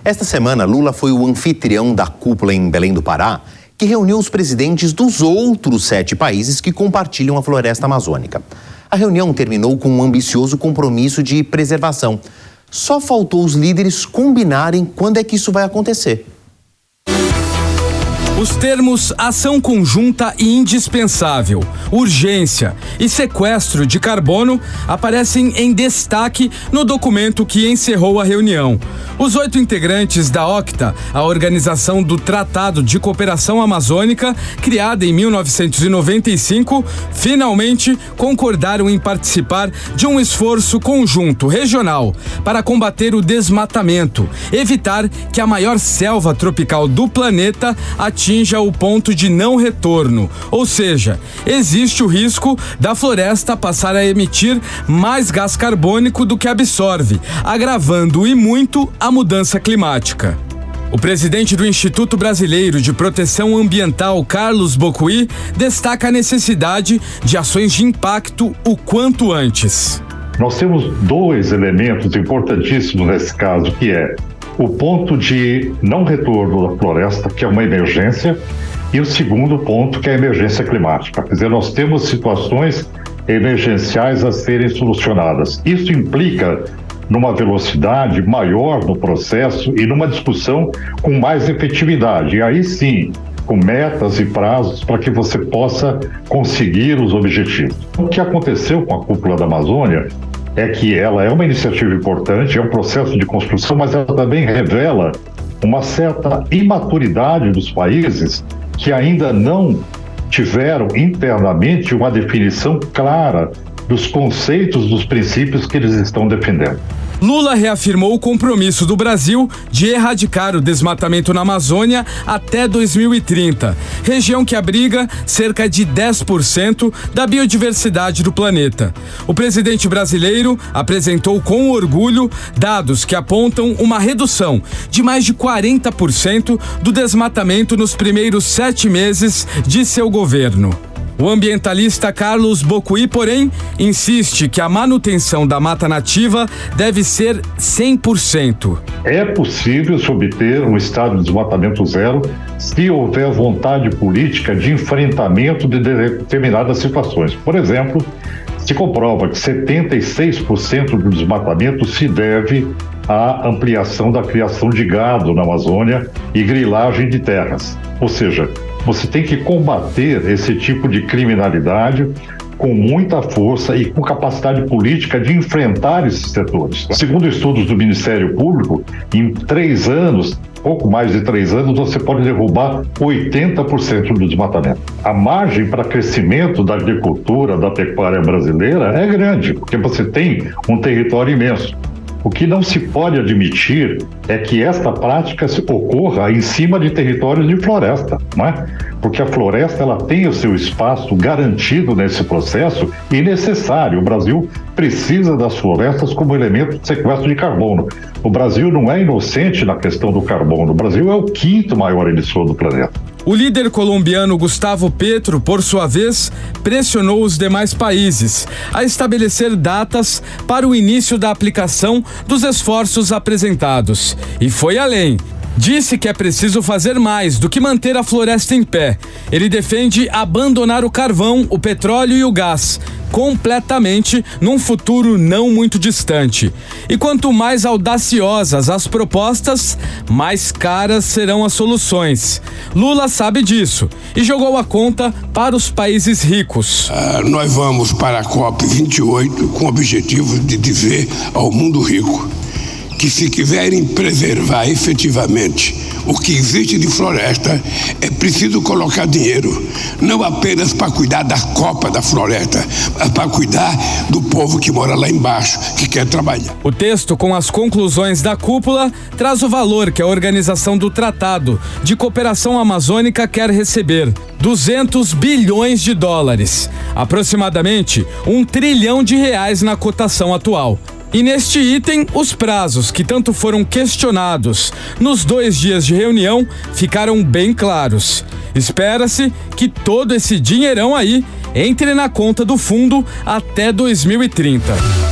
Esta semana, Lula foi o anfitrião da cúpula em Belém do Pará, que reuniu os presidentes dos outros 7 países que compartilham a floresta amazônica. A reunião terminou com um ambicioso compromisso de preservação. Só faltou os líderes combinarem quando é que isso vai acontecer. Os termos ação conjunta e indispensável, urgência e sequestro de carbono aparecem em destaque no documento que encerrou a reunião. Os 8 integrantes da OCTA, a Organização do Tratado de Cooperação Amazônica, criada em 1995, finalmente concordaram em participar de um esforço conjunto regional para combater o desmatamento, evitar que a maior selva tropical do planeta atinja o ponto de não retorno, ou seja, existe o risco da floresta passar a emitir mais gás carbônico do que absorve, agravando e muito a mudança climática. O presidente do Instituto Brasileiro de Proteção Ambiental, Carlos Bocuí, destaca a necessidade de ações de impacto o quanto antes. Nós temos 2 elementos importantíssimos nesse caso, que é o ponto de não retorno da floresta, que é uma emergência, e o segundo ponto, que é a emergência climática. Quer dizer, nós temos situações emergenciais a serem solucionadas. Isso implica numa velocidade maior no processo e numa discussão com mais efetividade. E aí sim, com metas e prazos para que você possa conseguir os objetivos. O que aconteceu com a Cúpula da Amazônia é que ela é uma iniciativa importante, é um processo de construção, mas ela também revela uma certa imaturidade dos países que ainda não tiveram internamente uma definição clara dos conceitos, dos princípios que eles estão defendendo. Lula reafirmou o compromisso do Brasil de erradicar o desmatamento na Amazônia até 2030, região que abriga cerca de 10% da biodiversidade do planeta. O presidente brasileiro apresentou com orgulho dados que apontam uma redução de mais de 40% do desmatamento nos primeiros 7 meses de seu governo. O ambientalista Carlos Bocuí, porém, insiste que a manutenção da mata nativa deve ser 100%. É possível se obter um estado de desmatamento zero se houver vontade política de enfrentamento de determinadas situações. Por exemplo, se comprova que 76% do desmatamento se deve à ampliação da criação de gado na Amazônia e grilagem de terras. Ou seja, você tem que combater esse tipo de criminalidade com muita força e com capacidade política de enfrentar esses setores. Segundo estudos do Ministério Público, em 3 anos, pouco mais de 3 anos, você pode derrubar 80% do desmatamento. A margem para crescimento da agricultura, da pecuária brasileira é grande, porque você tem um território imenso. O que não se pode admitir é que esta prática ocorra em cima de territórios de floresta, não é? Porque a floresta ela tem o seu espaço garantido nesse processo e necessário. O Brasil precisa das florestas como elemento de sequestro de carbono. O Brasil não é inocente na questão do carbono. O Brasil é o 5º maior emissor do planeta. O líder colombiano Gustavo Petro, por sua vez, pressionou os demais países a estabelecer datas para o início da aplicação dos esforços apresentados. E foi além. Disse que é preciso fazer mais do que manter a floresta em pé. Ele defende abandonar o carvão, o petróleo e o gás completamente num futuro não muito distante. E quanto mais audaciosas as propostas, mais caras serão as soluções. Lula sabe disso e jogou a conta para os países ricos. Nós vamos para a COP28 com o objetivo de dizer ao mundo rico que se quiserem preservar efetivamente o que existe de floresta, é preciso colocar dinheiro, não apenas para cuidar da copa da floresta, mas para cuidar do povo que mora lá embaixo, que quer trabalhar. O texto com as conclusões da cúpula traz o valor que a Organização do Tratado de Cooperação Amazônica quer receber: 200 bilhões de dólares, aproximadamente R$1 trilhão na cotação atual. E neste item, os prazos que tanto foram questionados nos 2 dias de reunião ficaram bem claros. Espera-se que todo esse dinheirão aí entre na conta do fundo até 2030.